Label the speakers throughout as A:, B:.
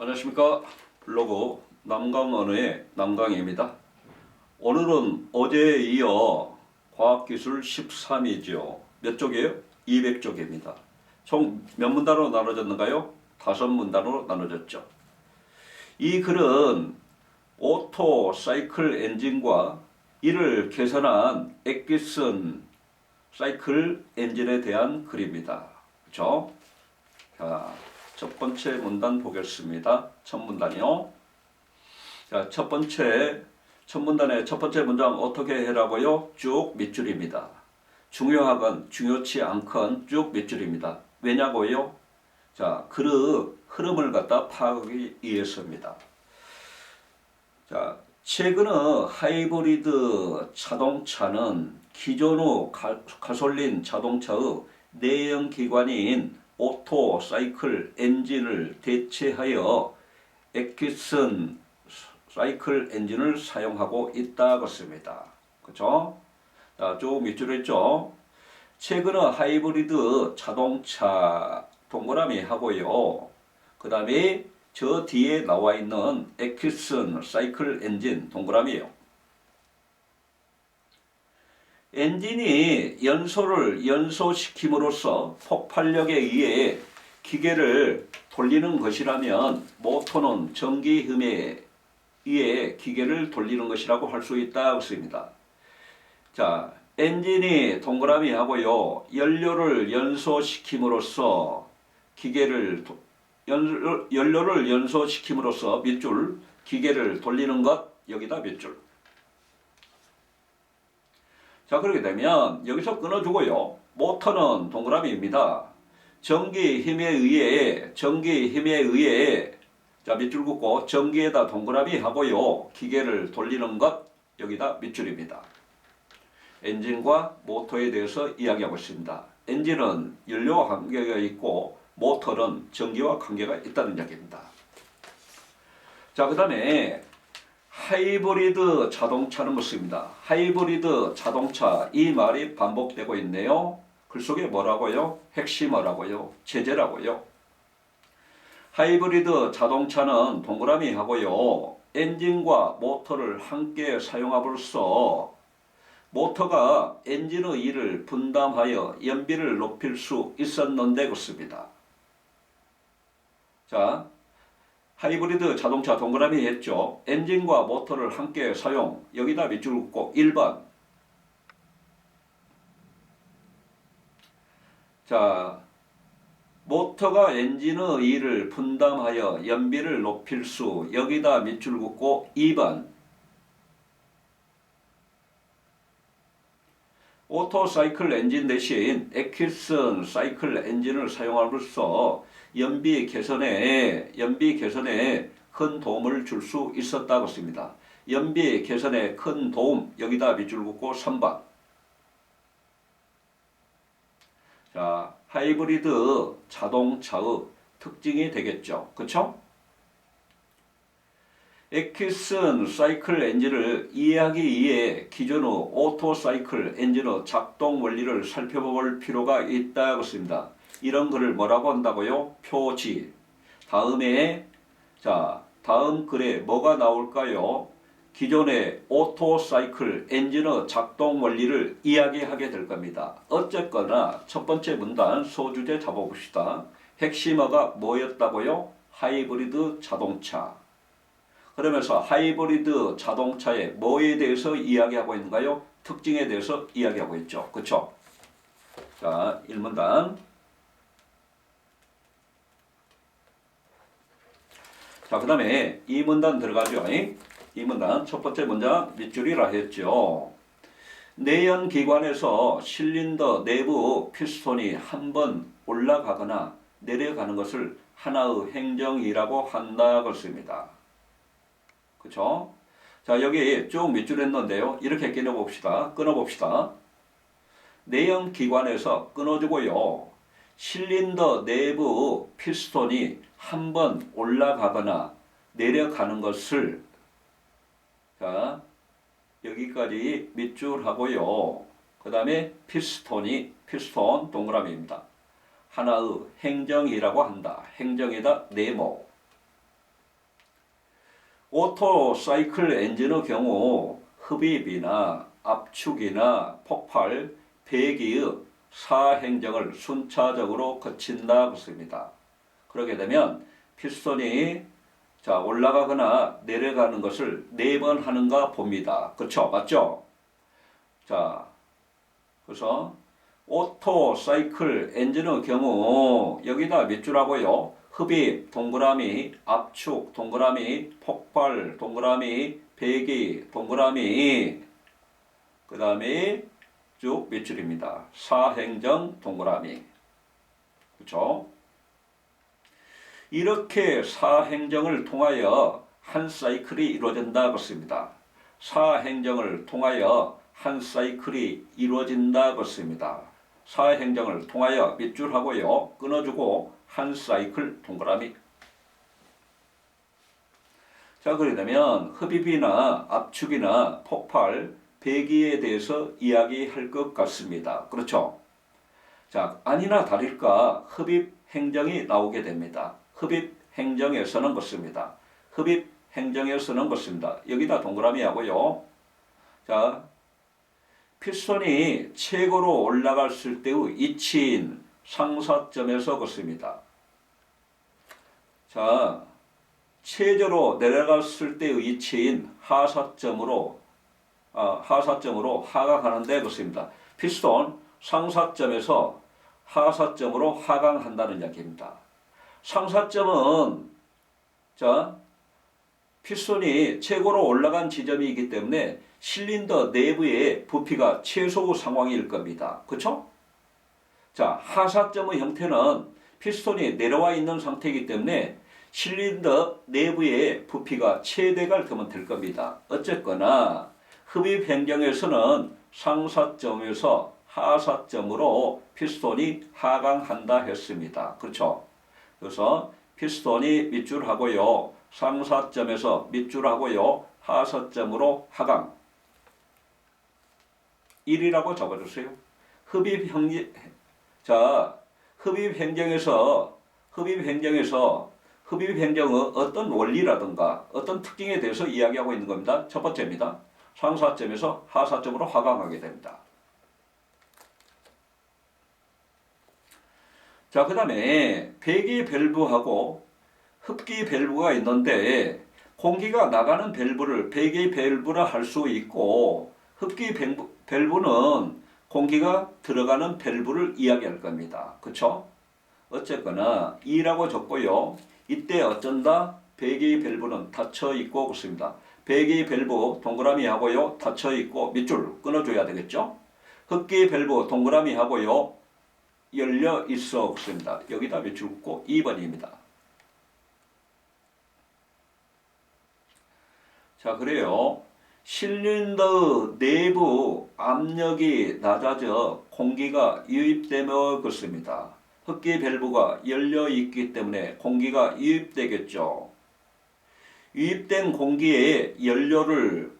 A: 안녕하십니까. 블로그 남강언어의 남강입니다. 오늘은 어제에 이어 과학기술 13이죠. 몇 쪽이에요? 200쪽입니다. 총 몇 문단으로 나눠졌는가요? 5문단으로 나눠졌죠. 이 글은 오토 사이클 엔진과 이를 개선한 엑기슨 사이클 엔진에 대한 글입니다. 그렇죠? 자, 첫 번째 문단 보겠습니다. 첫 문단이요. 자, 첫 문단의 첫 번째 문장 어떻게 해라고요? 쭉 밑줄입니다. 중요하건 중요치 않건 쭉 밑줄입니다. 왜냐고요? 자, 글의 흐름을 갖다 파악하기 위해서입니다. 자, 최근의 하이브리드 자동차는 기존의 가솔린 자동차의 내연기관인 오토 사이클 엔진을 대체하여 엑기슨 사이클 엔진을 사용하고 있다 그렇습니다. 그렇죠? 자, 쭉 밑줄에 있죠. 최근의 하이브리드 자동차 동그라미 하고요. 그 다음에 저 뒤에 나와 있는 엑기슨 사이클 엔진 동그라미예요. 엔진이 연소를 연소시킴으로써 폭발력에 의해 기계를 돌리는 것이라면 모터는 전기 힘에 의해 기계를 돌리는 것이라고 할 수 있다 그렇습니다. 자, 엔진이 동그라미 하고요. 연료를 연소시킴으로써 연료를 연소시킴으로써 밑줄 기계를 돌리는 것 여기다 밑줄. 자, 그렇게 되면 여기서 끊어주고요. 모터는 동그라미입니다. 전기 힘에 의해 자, 밑줄 긋고 전기에다 동그라미 하고요. 기계를 돌리는 것 여기다 밑줄입니다. 엔진과 모터에 대해서 이야기하고 있습니다. 엔진은 연료와 관계가 있고 모터는 전기와 관계가 있다는 이야기입니다. 자, 그 다음에 하이브리드 자동차는 묻습니다. 하이브리드 자동차 이 말이 반복되고 있네요. 글 속에 뭐라고요? 핵심어라고요. 제재라고요. 하이브리드 자동차는 동그라미 하고요. 엔진과 모터를 함께 사용함으로써 모터가 엔진의 일을 분담하여 연비를 높일 수 있었는데 그렇습니다. 자, 하이브리드 자동차 동그라미 했죠. 엔진과 모터를 함께 사용. 여기다 밑줄 긋고 1번. 자, 모터가 엔진의 일을 분담하여 연비를 높일 수. 여기다 밑줄 긋고 2번. 오토 사이클 엔진 대신 엑기슨 사이클 엔진을 사용함으로써 연비 개선에 큰 도움을 줄 수 있었다고 했습니다. 연비 개선에 큰 도움 여기다 밑줄 긋고 3번. 자, 하이브리드 자동차의 특징이 되겠죠. 그렇죠? 엑기슨 사이클 엔진을 이해하기 위해 기존의 오토 사이클 엔진의 작동 원리를 살펴볼 필요가 있다고 했습니다. 이런 글을 뭐라고 한다고요? 표지. 다음에 자, 다음 글에 뭐가 나올까요? 기존의 오토 사이클 엔진의 작동 원리를 이야기하게 될 겁니다. 어쨌거나 첫 번째 문단 소주제 잡아봅시다. 핵심어가 뭐였다고요? 하이브리드 자동차. 그러면서 하이브리드 자동차의 뭐에 대해서 이야기하고 있는가요? 특징에 대해서 이야기하고 있죠. 그렇죠? 자, 1문단. 자, 그 다음에 2문단 들어가죠. 2문단 첫 번째 문장 밑줄이라 했죠. 내연기관에서 실린더 내부 피스톤이 한번 올라가거나 내려가는 것을 하나의 행정이라고 한다 그렇습니다. 그쵸? 자, 여기 쭉 밑줄 했는데요. 이렇게 끊어봅시다. 내연기관에서 끊어주고요. 실린더 내부 피스톤이 한번 올라가거나 내려가는 것을 자, 여기까지 밑줄 하고요. 그 다음에 피스톤 동그라미입니다. 하나의 행정이라고 한다. 행정에다 네모. 오토 사이클 엔진의 경우 흡입이나 압축이나 폭발, 배기의 사행정을 순차적으로 거친다 그렇습니다. 그렇게 되면 피스톤이 올라가거나 내려가는 것을 4번 하는가 봅니다. 그렇죠? 맞죠? 자, 그래서 오토 사이클 엔진의 경우 여기다 몇 줄하고요? 흡입 동그라미, 압축 동그라미, 폭발 동그라미, 배기 동그라미, 그 다음에 쭉 몇 줄입니다. 사행정 동그라미. 그렇죠? 이렇게 사행정을 통하여 한 사이클이 이루어진다 그렇습니다. 사행정을 통하여 한 사이클이 이루어진다 그렇습니다. 사행정을 통하여 밑줄 하고요. 끊어주고 한 사이클 동그라미. 자, 그러게 되면 흡입이나 압축이나 폭발, 배기에 대해서 이야기할 것 같습니다. 그렇죠? 자, 아니나 다를까 흡입 행정이 나오게 됩니다. 흡입 행정에서는 그렇습니다. 흡입 행정에서는 그렇습니다. 여기다 동그라미 하고요. 자, 피스톤이 최고로 올라갔을 때의 이치인 상사점에서 그렇습니다. 자, 최저로 내려갔을 때의 이치인 하사점으로 하강하는데 그렇습니다. 피스톤 상사점에서 하사점으로 하강한다는 이야기입니다. 상사점은 피스톤이 최고로 올라간 지점이기 때문에 실린더 내부의 부피가 최소 상황일 겁니다. 그렇죠? 자, 하사점의 형태는 피스톤이 내려와 있는 상태이기 때문에 실린더 내부의 부피가 최대가 그러면 될 겁니다. 어쨌거나 흡입 행정에서는 상사점에서 하사점으로 피스톤이 하강한다 했습니다. 그렇죠? 그래서 피스톤이 밑줄하고요. 상사점에서 밑줄하고요. 하사점으로 하강. 1이라고 적어주세요. 흡입 행정의 어떤 원리라든가 어떤 특징에 대해서 이야기하고 있는 겁니다. 첫 번째입니다. 상사점에서 하사점으로 하강하게 됩니다. 자, 그 다음에 배기 밸브하고 흡기 밸브가 있는데 공기가 나가는 밸브를 배기 밸브라 할 수 있고 흡기 밸브는 공기가 들어가는 밸브를 이야기할 겁니다. 그렇죠? 어쨌거나 2라고 적고요. 이때 어쩐다? 배기 밸브는 닫혀 있고 그렇습니다. 배기 밸브 동그라미 하고요. 닫혀 있고 밑줄 끊어줘야 되겠죠? 흡기 밸브 동그라미 하고요. 열려 있어 없습니다. 여기다 밑줄 긋고 2번입니다. 자, 그래요. 실린더 내부 압력이 낮아져 공기가 유입되며 그렇습니다. 흡기 밸브가 열려 있기 때문에 공기가 유입되겠죠. 유입된 공기에 연료를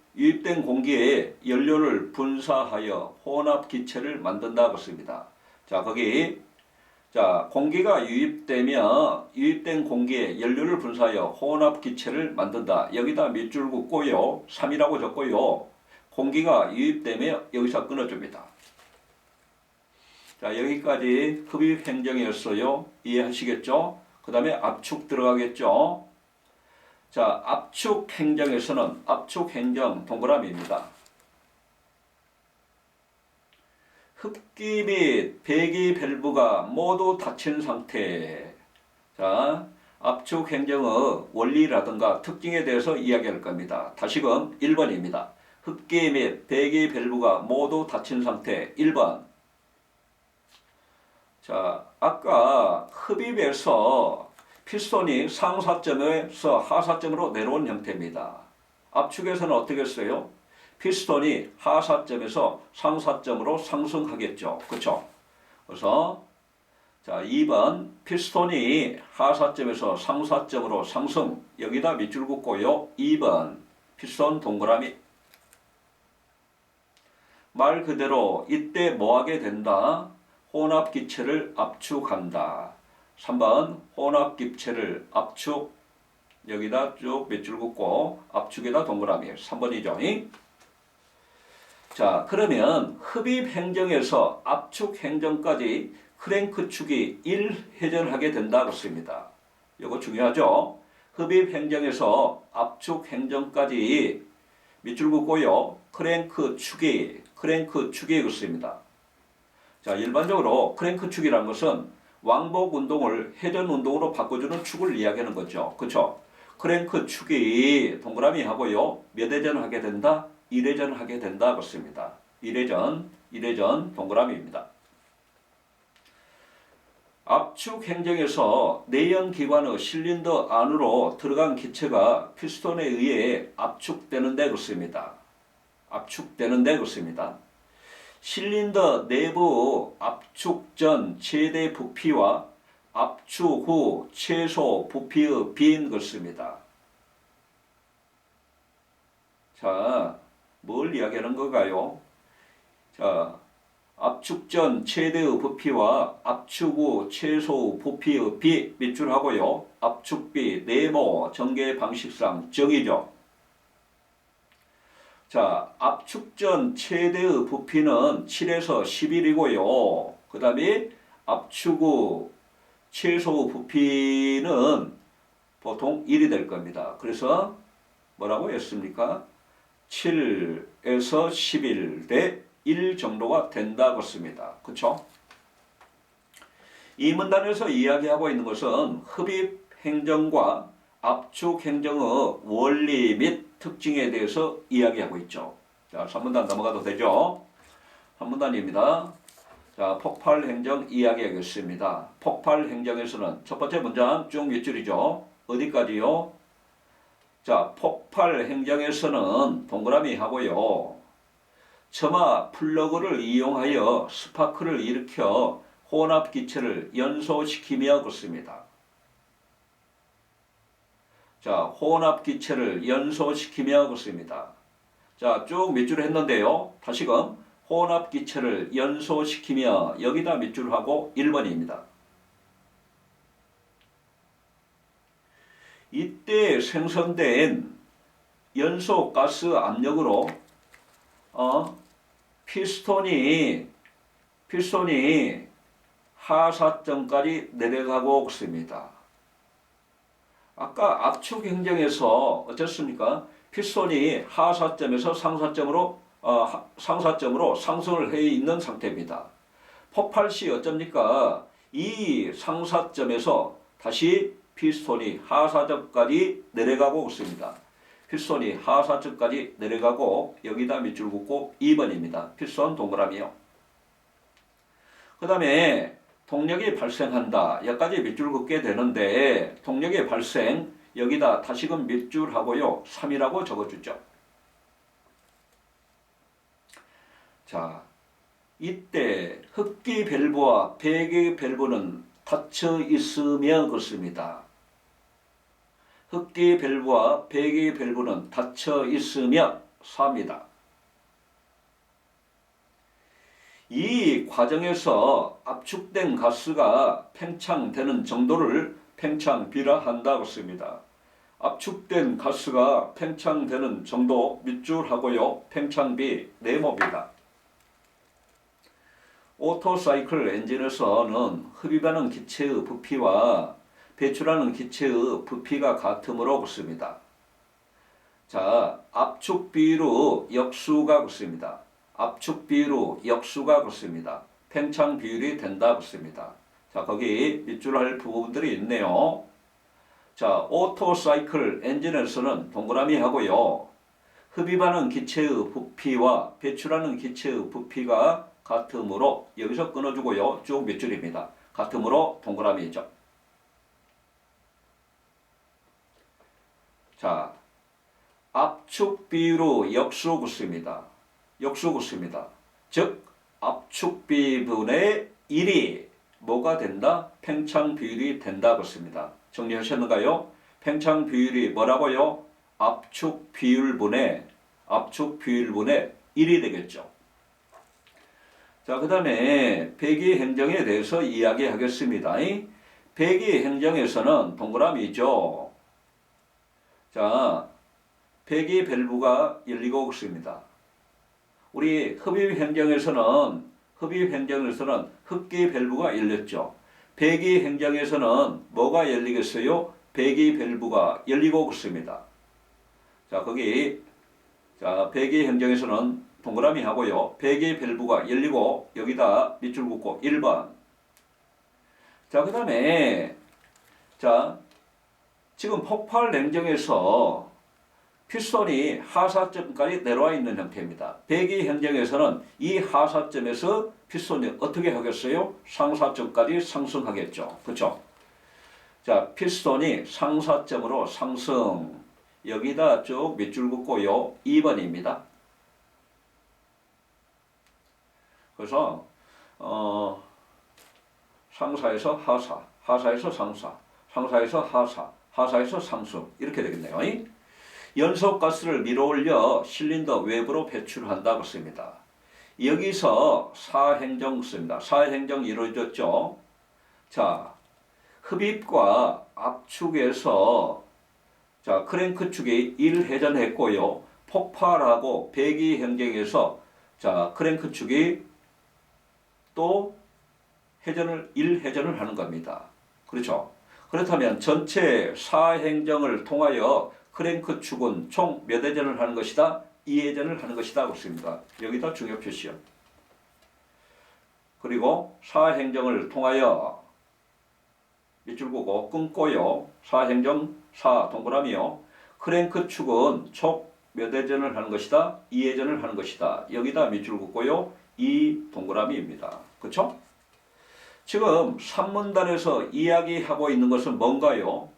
A: 분사하여 혼합 기체를 만든다 그렇습니다. 자, 공기가 유입된 공기에 연료를 분사하여 혼합 기체를 만든다. 여기다 밑줄 긋고요. 3이라고 적고요. 공기가 유입되며 여기서 끊어줍니다. 자, 여기까지 흡입 행정이었어요. 이해하시겠죠? 그 다음에 압축 들어가겠죠? 자, 압축 행정에서는 압축 행정 동그라미입니다. 흡기 및 배기 밸브가 모두 닫힌 상태. 자, 압축 행정의 원리라든가 특징에 대해서 이야기할 겁니다. 다시금 1번입니다. 흡기 및 배기 밸브가 모두 닫힌 상태. 1번. 자, 아까 흡입에서 피스톤이 상사점에서 하사점으로 내려온 형태입니다. 압축에서는 어떻게 했어요? 피스톤이 하사점에서 상사점으로 상승하겠죠. 그렇죠? 그래서 자, 2번 피스톤이 하사점에서 상사점으로 상승. 여기다 밑줄 긋고요. 2번 피스톤 동그라미. 말 그대로 이때 뭐하게 된다? 혼합기체를 압축한다. 3번 혼합기체를 압축 여기다 쭉 밑줄 긋고 압축에다 동그라미 3번이죠. 자, 그러면 흡입 행정에서 압축 행정까지 크랭크 축이 1회전하게 된다고 씁니다. 이거 중요하죠. 흡입 행정에서 압축 행정까지 밑줄 긋고요. 크랭크 축이 그렇습니다. 자, 일반적으로 크랭크 축이라는 것은 왕복 운동을 회전 운동으로 바꿔주는 축을 이야기하는 거죠. 그렇죠? 크랭크 축이 동그라미 하고요. 몇 회전 하게 된다? 1회전 하게 된다 그렇습니다. 1회전 동그라미입니다. 압축 행정에서 내연기관의 실린더 안으로 들어간 기체가 피스톤에 의해 압축되는데 그렇습니다. 실린더 내부 압축 전 최대 부피와 압축 후 최소 부피의 비인 것입니다. 자, 뭘 이야기하는 건가요? 자, 압축 전 최대의 부피와 압축 후 최소 부피의 비 밑줄 하고요. 압축비 네모 전개 방식상 정의죠. 자, 압축 전 최대의 부피는 7에서 11이고요. 그 다음에 압축 후 최소 부피는 보통 1이 될 겁니다. 그래서 뭐라고 했습니까? 7에서 11 대 1 정도가 된다고 씁니다. 그렇죠? 이 문단에서 이야기하고 있는 것은 흡입 행정과 압축 행정의 원리 및 특징에 대해서 이야기하고 있죠. 자, 3문단 넘어가도 되죠? 3문단입니다. 자, 폭발 행정 이야기하겠습니다. 폭발 행정에서는 첫 번째 문장 쭉 밑줄이죠. 어디까지요? 자, 폭발 행정에서는 동그라미 하고요. 점화 플러그를 이용하여 스파크를 일으켜 혼합 기체를 연소시키며 그렇습니다. 자, 혼합 기체를 연소시키며 그렇습니다. 자, 쭉 밑줄을 했는데요. 다시금 혼합 기체를 연소시키며 여기다 밑줄하고 1번입니다. 이때 생성된 연소 가스 압력으로 피스톤이 하사점까지 내려가고 있습니다. 아까 압축 행정에서 어쨌습니까? 피스톤이 하사점에서 상사점으로 상승을 해 있는 상태입니다. 폭발 시 어쩝니까? 이 상사점에서 다시 피스톤이 하사점까지 내려가고 있습니다. 피스톤이 하사점까지 내려가고 여기다 밑줄 긋고 2번입니다. 피스톤 동그라미요. 그 다음에 동력이 발생한다. 여기까지 밑줄 긋게 되는데 동력의 발생 여기다 다시금 밑줄하고요. 3이라고 적어주죠. 자, 이때 흡기 밸브와 배기 밸브는 닫혀 있으며 그렇습니다. 흡기 밸브와 배기 밸브는 닫혀 있으며 4입니다. 이 과정에서 압축된 가스가 팽창되는 정도를 팽창비라 한다고 씁니다. 압축된 가스가 팽창되는 정도 밑줄하고요. 팽창비 네모입니다. 오토사이클 엔진에서는 흡입하는 기체의 부피와 배출하는 기체의 부피가 같으므로 그렇습니다. 자, 압축 비율로 역수가 그렇습니다. 압축 비율로 역수가 그렇습니다. 팽창 비율이 된다 그렇습니다. 자, 거기 밑줄할 부분들이 있네요. 자, 오토사이클 엔진에서는 동그라미 하고요. 흡입하는 기체의 부피와 배출하는 기체의 부피가 같으므로 여기서 끊어주고요. 쭉 밑줄입니다. 같으므로 동그라미죠. 자, 압축 비율로 역수 긋습니다. 역수 긋습니다. 즉 압축비분의 1이 뭐가 된다? 팽창 비율이 된다 긋습니다. 정리하셨는가요? 팽창 비율이 뭐라고요? 압축 비율분의 1이 되겠죠. 자, 그 다음에 배기 행정에 대해서 이야기하겠습니다. 배기 행정에서는 동그라미죠. 자, 배기 밸브가 열리고 없습니다. 우리 흡입행정에서는 흡기 밸브가 열렸죠. 배기 행정에서는 뭐가 열리겠어요? 배기 밸브가 열리고 없습니다. 자, 거기 배기 행정에서는 동그라미 하고요. 배기 밸브가 열리고 여기다 밑줄 긋고 1번. 자, 그다음에 지금 폭발 냉정에서 피스톤이 하사점까지 내려와 있는 형태입니다. 배기 행정에서는 이 하사점에서 피스톤이 어떻게 하겠어요? 상사점까지 상승하겠죠. 그렇죠? 자, 피스톤이 상사점으로 상승. 여기다 쭉 밑줄 긋고요. 2번입니다. 그래서 상사에서 하사, 하사에서 상사, 상사에서 하사, 하사에서 상승 이렇게 되겠네요. 연소가스를 밀어올려 실린더 외부로 배출한다고 씁니다. 여기서 사행정 씁니다. 사행정 이루어졌죠. 자, 흡입과 압축에서 크랭크 축이 1회전했고요. 폭발하고 배기 행정에서 크랭크 축이 또 1회전을 하는 겁니다. 그렇죠? 그렇다면 전체 사행정을 통하여 크랭크 축은 총 몇 회전을 하는 것이다? 2회전을 하는 것이다. 그렇습니다. 여기다 중요 표시요. 그리고 사행정을 통하여 밑줄 긋고 끊고요. 사행정 4 동그라미요. 크랭크 축은 총 몇 회전을 하는 것이다? 2회전을 하는 것이다. 여기다 밑줄 긋고요. 2 동그라미입니다. 그렇죠? 지금 3문단에서 이야기하고 있는 것은 뭔가요?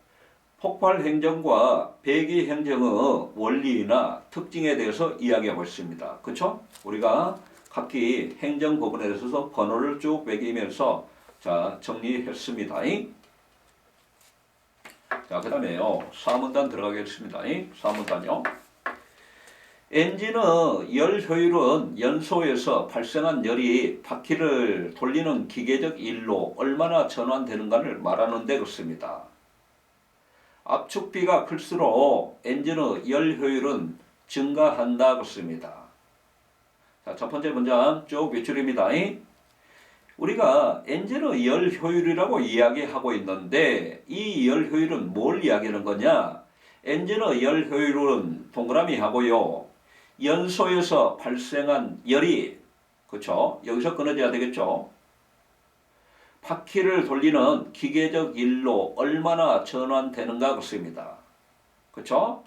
A: 폭발 행정과 배기 행정의 원리나 특징에 대해서 이야기하고 있습니다. 그렇죠? 우리가 각기 행정 부분에 대해서 번호를 쭉 매기면서 정리했습니다. 자, 그 다음에요. 4문단 들어가겠습니다. 4문단요. 엔진의 열 효율은 연소에서 발생한 열이 바퀴를 돌리는 기계적 일로 얼마나 전환되는가를 말하는 데 그렇습니다. 압축비가 클수록 엔진의 열 효율은 증가한다 그렇습니다. 자, 첫 번째 문장 쭉 밑줄입니다. 우리가 엔진의 열 효율이라고 이야기하고 있는데 이 열 효율은 뭘 이야기하는 거냐? 엔진의 열 효율은 동그라미 하고요. 연소에서 발생한 열이 그렇죠? 여기서 끊어져야 되겠죠? 바퀴를 돌리는 기계적 일로 얼마나 전환되는가 그렇습니다. 그렇죠?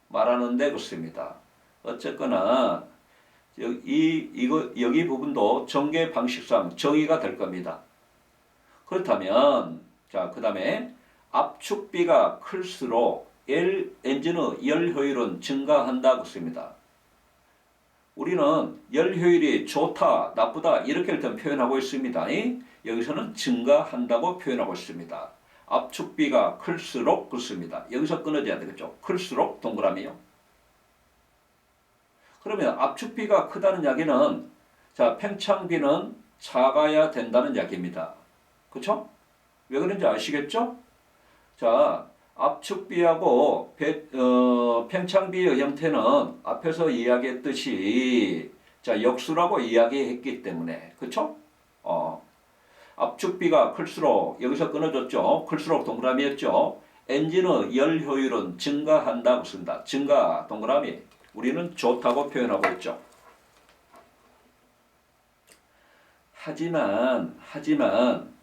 A: 말하는데 그렇습니다. 어쨌거나 여기 부분도 전개 방식상 정의가 될 겁니다. 그렇다면 그 다음에 압축비가 클수록 엔진의 열 효율은 증가한다 그렇습니다. 우리는 열 효율이 좋다, 나쁘다 이렇게 일단 표현하고 있습니다. 여기서는 증가한다고 표현하고 있습니다. 압축비가 클수록 그렇습니다. 여기서 끊어져야 되겠죠. 클수록 동그라미요. 그러면 압축비가 크다는 이야기는 팽창비는 작아야 된다는 이야기입니다. 그렇죠? 왜 그런지 아시겠죠? 압축비하고 팽창비의 형태는 앞에서 이야기했듯이 역수라고 이야기했기 때문에 그렇죠? 압축비가 클수록 여기서 끊어졌죠. 클수록 동그라미였죠. 엔진의 열 효율은 증가한다고 쓴다. 증가 동그라미. 우리는 좋다고 표현하고 있죠. 하지만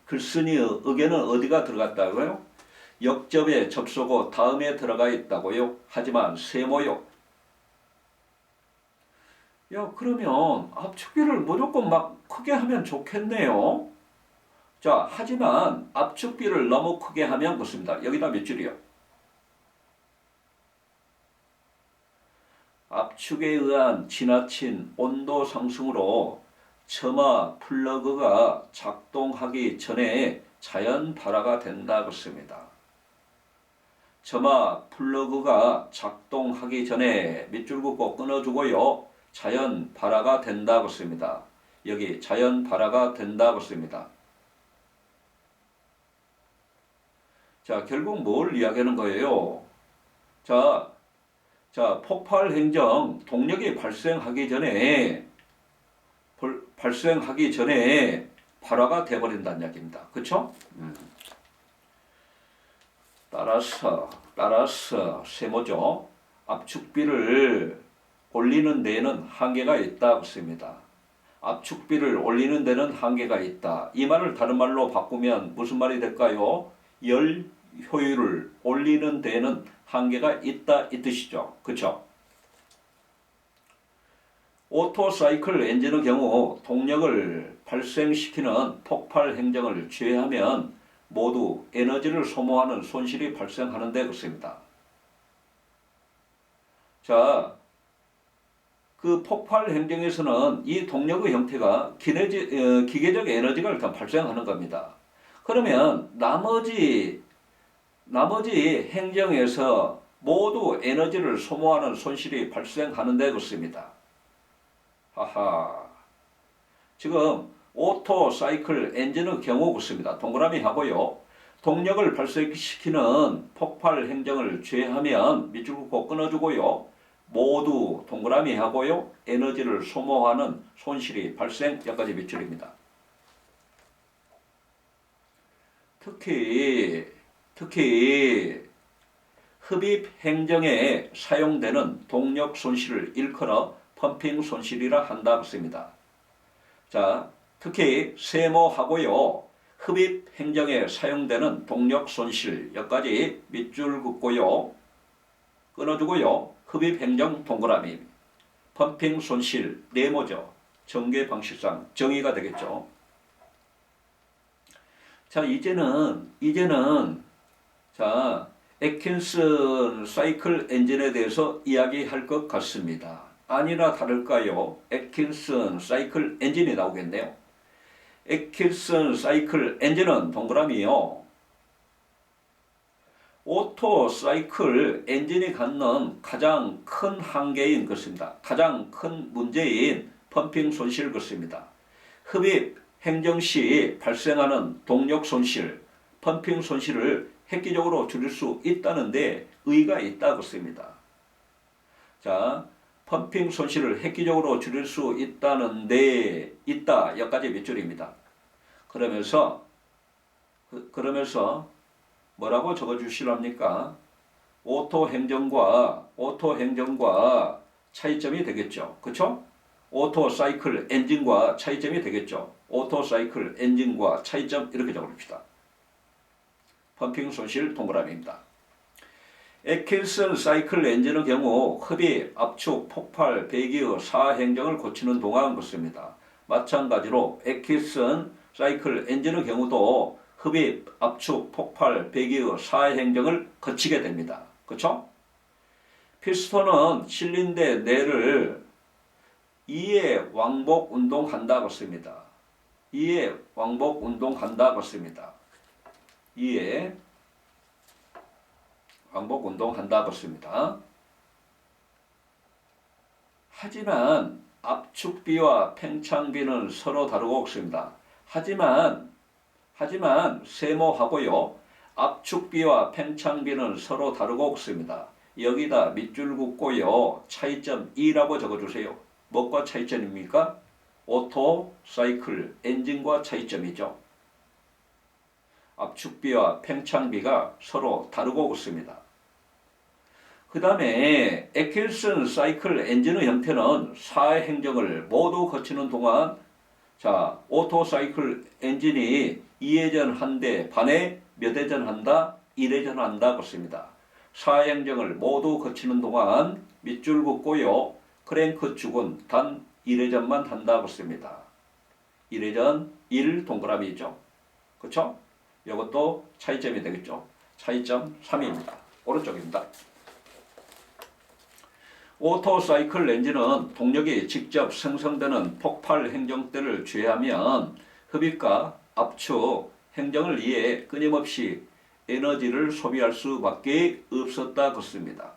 A: 글쓴이의 의견은 어디가 들어갔다고요? 역접에 접속어 다음에 들어가 있다고요. 하지만 세모요. 그러면 압축비를 무조건 막 크게 하면 좋겠네요. 하지만 압축비를 너무 크게 하면 그렇습니다. 여기다 몇 줄이요? 압축에 의한 지나친 온도 상승으로 점화 플러그가 작동하기 전에 자연 발화가 된다 그렇습니다. 점화 플러그가 작동하기 전에 밑줄 긋고 끊어주고요. 자연 발화가 된다 그렇습니다. 여기 자연 발화가 된다 그렇습니다. 결국 뭘 이야기하는 거예요? 자, 폭발 행정 동력이 발생하기 전에 발화가 돼버린다는 이야기입니다. 그렇죠? 따라서 세모죠. 압축비를 올리는 데에는 한계가 있다 그렇습니다. 압축비를 올리는 데는 한계가 있다. 이 말을 다른 말로 바꾸면 무슨 말이 될까요? 열 효율을 올리는 데에는 한계가 있다 이 뜻이죠. 그렇죠? 오토사이클 엔진의 경우 동력을 발생시키는 폭발 행정을 제외하면 모두 에너지를 소모하는 손실이 발생하는데 그렇습니다. 자, 그 폭발 행정에서는 이 동력의 형태가 기계적 에너지가 일단 발생하는 겁니다. 그러면 나머지 행정에서 모두 에너지를 소모하는 손실이 발생하는데 그렇습니다. 하하. 지금 오토사이클 엔진의 경우 그렇습니다. 동그라미 하고요. 동력을 발생시키는 폭발 행정을 제외하면 밑줄 긋고 끊어주고요. 모두 동그라미 하고요. 에너지를 소모하는 손실이 발생. 여기까지 밑줄입니다. 특히 흡입 행정에 사용되는 동력 손실을 일컬어 펌핑 손실이라 한다 그렇습니다. 자, 특히 세모하고요. 흡입 행정에 사용되는 동력 손실 여기까지 밑줄 긋고요. 끊어주고요. 흡입 행정 동그라미 펌핑 손실 네모죠. 전개 방식상 정의가 되겠죠. 자, 이제는 자, 애킨슨 사이클 엔진에 대해서 이야기할 것 같습니다. 아니나 다를까요? 애킨슨 사이클 엔진이 나오겠네요. 애킨슨 사이클 엔진은 동그라미요. 오토 사이클 엔진이 갖는 가장 큰 한계인 것입니다. 가장 큰 문제인 펌핑 손실 것입니다. 흡입 행정 시 발생하는 동력 손실, 펌핑 손실을 획기적으로 줄일 수 있다는데 의의가 있다 그렇습니다. 자, 펌핑 손실을 획기적으로 줄일 수 있다는데 있다 여기까지 몇 줄입니다. 그러면서 뭐라고 적어주시랍니까? 오토 행정과 차이점이 되겠죠. 그렇죠? 오토 사이클 엔진과 차이점이 되겠죠. 오토 사이클 엔진과 차이점 이렇게 적어봅시다. 펌핑 손실 동그라미입니다. 애킨슨 사이클 엔진의 경우 흡입, 압축, 폭발, 배기의 사행정을 거치는 동안 그렇습니다. 마찬가지로 애킨슨 사이클 엔진의 경우도 흡입, 압축, 폭발, 배기의 사행정을 거치게 됩니다. 그렇죠? 피스톤은 실린더 내를 2회 왕복 운동한다 그렇습니다. 2회 왕복 운동한다 그렇습니다. 2회 왕복 운동한다 그렇습니다. 하지만 압축비와 팽창비는 서로 다르고 그렇습니다. 하지만 세모하고요. 압축비와 팽창비는 서로 다르고 그렇습니다. 여기다 밑줄 긋고요. 차이점 2라고 적어주세요. 뭐과 차이점입니까? 오토 사이클 엔진과 차이점이죠. 압축비와 팽창비가 서로 다르고 그렇습니다. 그 다음에 애킨슨 사이클 엔진의 형태는 사행정을 모두 거치는 동안 자, 오토 사이클 엔진이 2회전 한대 반에 몇 회전 한다? 1회전 한다 그렇습니다. 사행정을 모두 거치는 동안 밑줄 긋고요. 크랭크 축은 단 1회전만 한다 그렇습니다. 1회전 1 동그라미죠. 그렇죠? 이것도 차이점이 되겠죠. 차이점 3입니다. 오른쪽입니다. 오토사이클 엔진은 동력이 직접 생성되는 폭발 행정 때를 제외하면 흡입과 압축 행정을 위해 끊임없이 에너지를 소비할 수밖에 없었다 그렇습니다.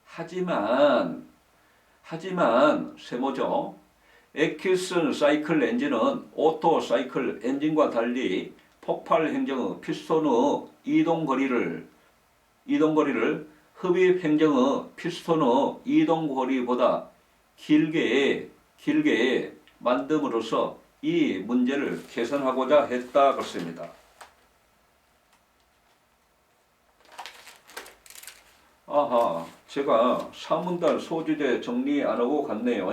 A: 하지만 세모죠. 애킨슨 사이클 엔진은 오토사이클 엔진과 달리 폭발 행정의 피스톤의 이동 거리를 흡입 행정의 피스톤의 이동 거리보다 길게 만듦으로써 이 문제를 개선하고자 했다 그렇습니다. 아하, 제가 사문단 소주제 정리 안 하고 갔네요.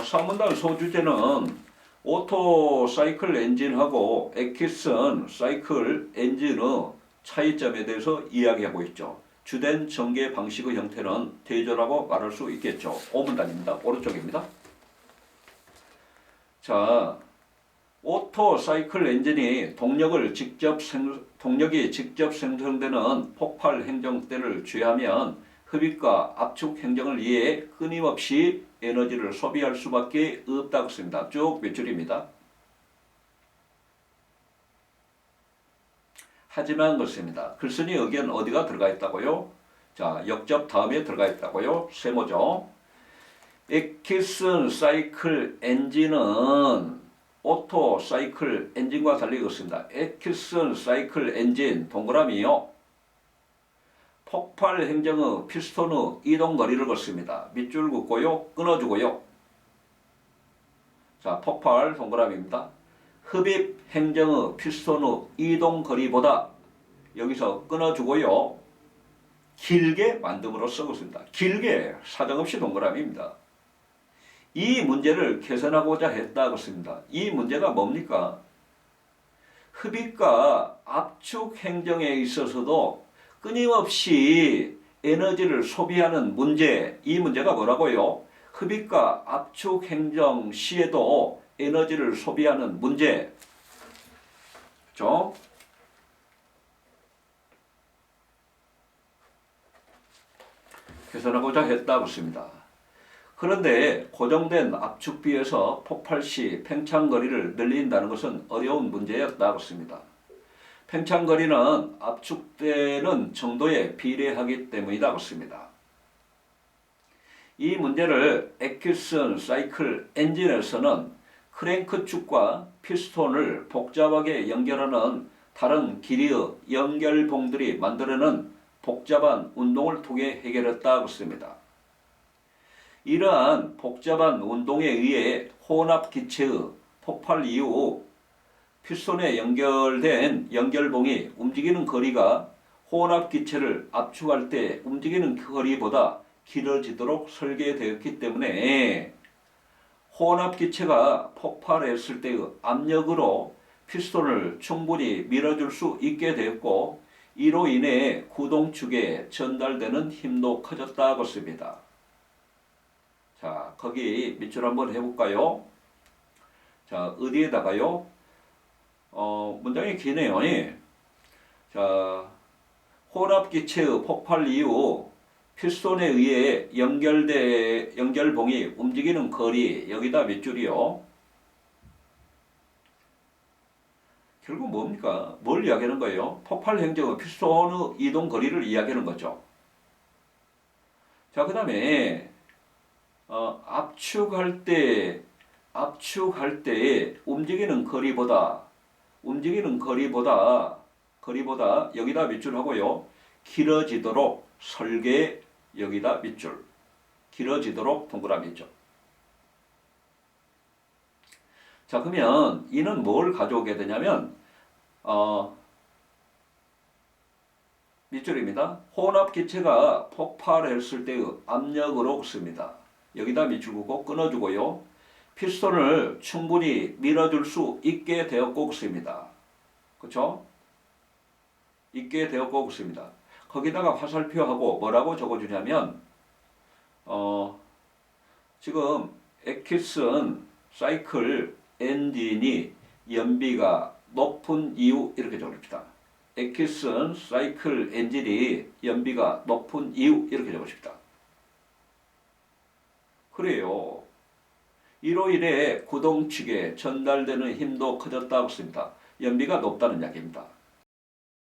A: 사문단 소주제는 오토 사이클 엔진하고 에키슨 사이클 엔진의 차이점에 대해서 이야기하고 있죠. 주된 전개 방식의 형태는 대조라고 말할 수 있겠죠. 오문단입니다. 오른쪽입니다. 자, 오토 사이클 엔진이 동력이 직접 생성되는 폭발 행정 때를 제외하면 흡입과 압축 행정을 위해 끊임없이 에너지를 소비할 수밖에 없다고 씁니다. 쭉 몇 줄입니다. 하지만 그렇습니다. 글쓴이 의견 어디가 들어가 있다고요? 자, 역접 다음에 들어가 있다고요? 세모죠. 에키슨 사이클 엔진은 오토 사이클 엔진과 달리 그렇습니다. 에키슨 사이클 엔진 동그라미요. 폭발 행정의 피스톤의 이동 거리를 걷습니다. 밑줄 긋고요. 끊어주고요. 자, 폭발 동그라미입니다. 흡입 행정의 피스톤의 이동 거리보다 여기서 끊어주고요. 길게 만듦으로써 그렇습니다. 길게 사정없이 동그라미입니다. 이 문제를 개선하고자 했다 그렇습니다. 이 문제가 뭡니까? 흡입과 압축 행정에 있어서도 끊임없이 에너지를 소비하는 문제, 이 문제가 뭐라고요? 흡입과 압축 행정 시에도 에너지를 소비하는 문제. 그렇죠? 개선하고자 했다 그렇습니다. 그런데 고정된 압축비에서 폭발 시 팽창거리를 늘린다는 것은 어려운 문제였다 그렇습니다. 팽창거리는 압축되는 정도에 비례하기 때문이다 그렇습니다. 이 문제를 에키슨 사이클 엔진에서는 크랭크 축과 피스톤을 복잡하게 연결하는 다른 길이의 연결봉들이 만들어낸 복잡한 운동을 통해 해결했다 그렇습니다. 이러한 복잡한 운동에 의해 혼합 기체의 폭발 이후 피스톤에 연결된 연결봉이 움직이는 거리가 혼합 기체를 압축할 때 움직이는 거리보다 길어지도록 설계되었기 때문에 혼합 기체가 폭발했을 때의 압력으로 피스톤을 충분히 밀어줄 수 있게 되었고, 이로 인해 구동축에 전달되는 힘도 커졌다 그렇습니다. 자, 거기 밑줄 한번 해볼까요? 자, 어디에다가요? 문장이 기네요. 자, 혼합기체의 폭발 이후 피스톤에 의해 연결봉이 움직이는 거리, 여기다 몇 줄이요? 결국 뭡니까? 뭘 이야기하는 거예요? 폭발 행정의 피스톤의 이동 거리를 이야기하는 거죠. 자, 그 다음에 압축할 때 움직이는 거리보다 여기다 밑줄 하고요. 길어지도록 설계, 여기다 밑줄. 길어지도록 동그라미죠. 자, 그러면 이는 뭘 가져오게 되냐면 밑줄입니다. 혼합 기체가 폭발했을 때의 압력으로 씁니다. 여기다 밑줄 긋고 끊어주고요. 피스톤을 충분히 밀어줄 수 있게 되었고 씁니다. 그렇죠? 있게 되었고 씁니다. 거기다가 화살표하고 뭐라고 적어주냐면 지금 에키슨 사이클 엔진이 연비가 높은 이유 이렇게 적읍시다. 에키슨 사이클 엔진이 연비가 높은 이유 이렇게 적읍시다. 그래요. 이로 인해 구동 측에 전달되는 힘도 커졌다고 씁니다. 연비가 높다는 이야기입니다.